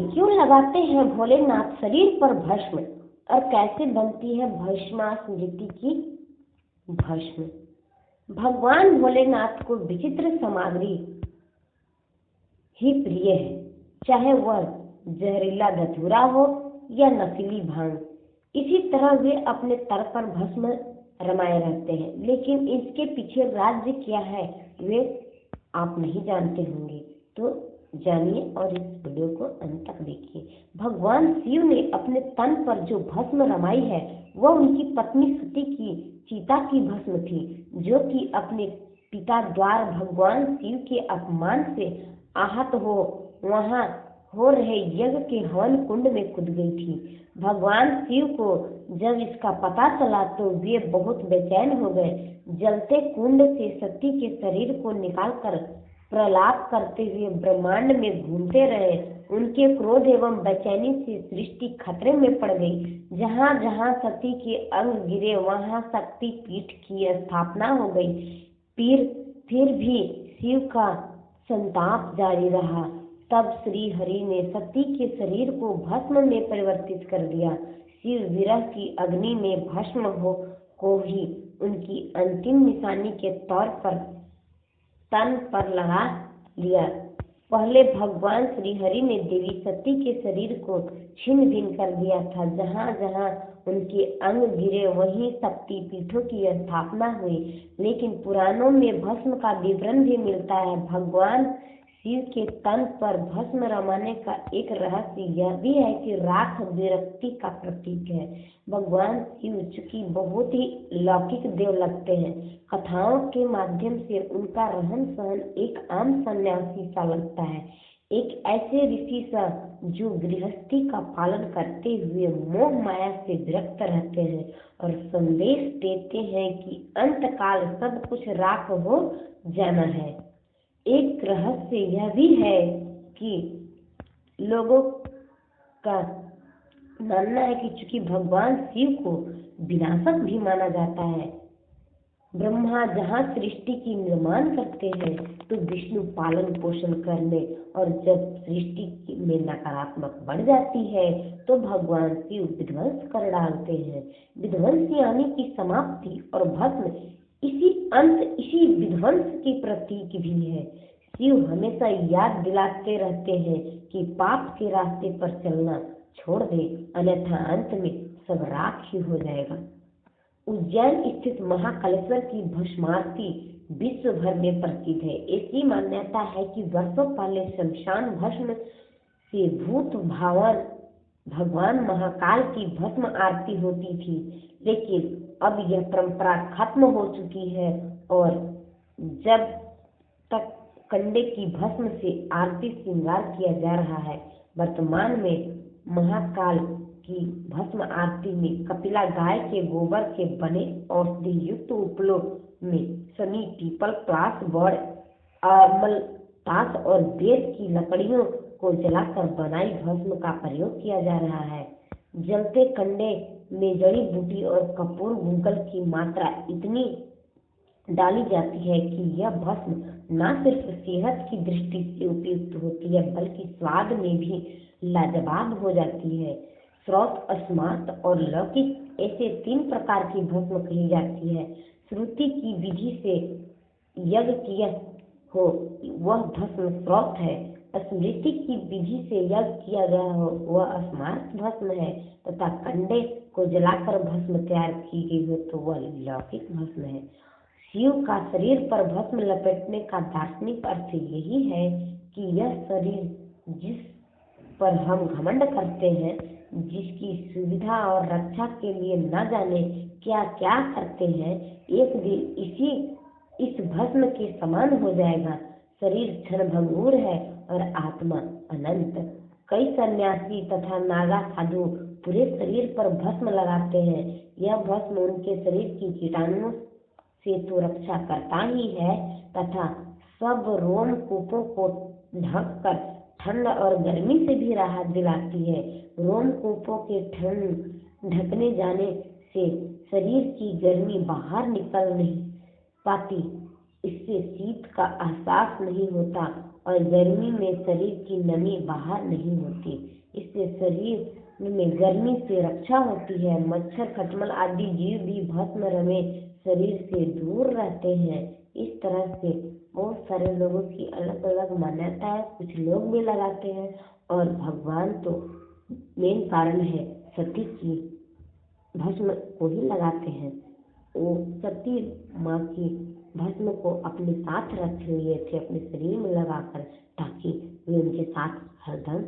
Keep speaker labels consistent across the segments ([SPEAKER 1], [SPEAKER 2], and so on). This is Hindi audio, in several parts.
[SPEAKER 1] क्यों लगाते हैं भोलेनाथ शरीर पर भस्म और कैसे बनती है भस्मास्मृति की भस्म? भगवान भोलेनाथ को विचित्र सामग्री ही प्रिय है, चाहे वह जहरीला धतूरा हो या नशीली भांग। इसी तरह वे अपने तर्क पर भस्म रमाए रहते हैं, लेकिन इसके पीछे राज्य क्या है वे आप नहीं जानते होंगे, तो जानिए और इस वीडियो को अंत तक देखिए। भगवान शिव ने अपने तन पर जो भस्म रमाई है वह उनकी पत्नी सती की चिता की भस्म थी, जो कि अपने पिता द्वारा भगवान शिव के अपमान से आहत हो वहां हो रहे यज्ञ के हवन कुंड में कूद गई थी। भगवान शिव को जब इसका पता चला तो वे बहुत बेचैन हो गए। जलते कुंड से सती के शरीर को निकालकर प्रलाप करते हुए ब्रह्मांड में घूमते रहे। उनके क्रोध एवं बेचैनी से सृष्टि खतरे में पड़ गई। जहाँ जहाँ सती के अंग गिरे वहाँ शक्ति पीठ की स्थापना हो गई। फिर भी शिव का संताप जारी रहा। तब श्री हरि ने सती के शरीर को भस्म में परिवर्तित कर दिया। शिव विरह की अग्नि में भस्म को ही उनकी अंतिम निशानी के तौर पर तन पर लगा लिया। पहले भगवान श्री हरि ने देवी सती के शरीर को छिन्न भिन्न कर दिया था। जहाँ जहाँ उनके अंग गिरे वहीं शक्ति पीठों की स्थापना हुई। लेकिन पुराणों में भस्म का विवरण भी मिलता है। भगवान शिव के तन पर भस्म रमाने का एक रहस्य यह भी है कि राख विरक्ति का प्रतीक है। भगवान शिव चूंकि बहुत ही लौकिक देव लगते हैं, कथाओं के माध्यम से उनका रहन सहन एक आम सन्यासी सा लगता है, एक ऐसे ऋषि सा जो गृहस्थी का पालन करते हुए मोह माया से विरक्त रहते हैं और संदेश देते हैं कि अंतकाल सब कुछ राख हो जाना है। एक रहस्य यह भी है कि लोगों का मानना है कि चूंकि भगवान शिव को विनाशक भी माना जाता है, ब्रह्मा जहाँ सृष्टि की निर्माण करते हैं तो विष्णु पालन पोषण करने, और जब सृष्टि में नकारात्मक बढ़ जाती है तो भगवान शिव विध्वंस कर डालते हैं। विध्वंस यानी कि समाप्ति, और भस्म इसी विध्वंस की प्रतीक भी है। शिव हमेशा याद दिलाते रहते हैं कि पाप के रास्ते पर चलना छोड़ दे, अन्यथा अंत में सब राख ही हो जाएगा। उज्जैन स्थित महाकालेश्वर की भस्मारती विश्व भर में प्रसिद्ध है। ऐसी मान्यता है कि वर्षों पहले शमशान भस्म से भूत भावन भगवान महाकाल की भस्म आरती होती थी, लेकिन अब यह परंपरा खत्म हो चुकी है और जब तक कंडे की भस्म से आरती श्रृंगार किया जा रहा है। वर्तमान में महाकाल की भस्म आरती में कपिला गाय के गोबर के बने औषधि युक्त उपलों में सनी, पीपल, प्लास, बड़, अमल, ताश और बेर की लकड़ियों को जलाकर बनाई भस्म का प्रयोग किया जा रहा है। जलते कंडे में जड़ी बूटी और कपूर गुंगल की मात्रा इतनी डाली जाती है कि यह भस्म न सिर्फ सेहत की दृष्टि से उपयुक्त होती है बल्कि स्वाद में भी लाजवाब हो जाती है। श्रौत, अस्मार्त और लौकिक ऐसे 3 प्रकार की भस्म कही जाती है। श्रुति की विधि से यज्ञ किया हो वह भस्म श्रौत है, स्मृति की विधि से यज्ञ किया गया हो वह अस्मार्त भस्म है, तथा कंडे को जलाकर भस्म तैयार की गई हो तो वह लौकिक भस्म है। शिव का शरीर पर भस्म लपेटने का दार्शनिक अर्थ यही है कि यह शरीर जिस पर हम घमंड करते हैं, जिसकी सुविधा और रक्षा के लिए न जाने क्या क्या करते हैं, एक दिन इस भस्म के समान हो जाएगा। शरीर क्षणभंगुर है और आत्मा अनंत। कई सन्यासी तथा नागा साधु पूरे शरीर पर भस्म लगाते हैं। यह भस्म उनके शरीर की कीटाणुओं से तो रक्षा करता ही है तथा सब रोमकूपों को ढककर ठंड और गर्मी से भी राहत दिलाती है। रोमकूपों के ढकने जाने से शरीर की गर्मी बाहर निकल नहीं पाती, इससे शीत का एहसास नहीं होता और गर्मी में शरीर की नमी बाहर नहीं होती। इससे शरीर में गर्मी से रक्षा होती है। मच्छर, खटमल आदि जीव भी भस्म रमे शरीर से दूर रहते हैं। इस तरह से बहुत सारे लोगों की अलग अलग मान्यता है, कुछ लोग भी लगाते हैं। और भगवान तो मेन कारण है, सती की भस्म को ही लगाते हैं। वो सती माँ की भस्म को अपने साथ रख लिए थे, अपने शरीर में लगाकर, ताकि वे उनके साथ हरदम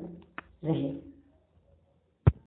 [SPEAKER 1] रहे।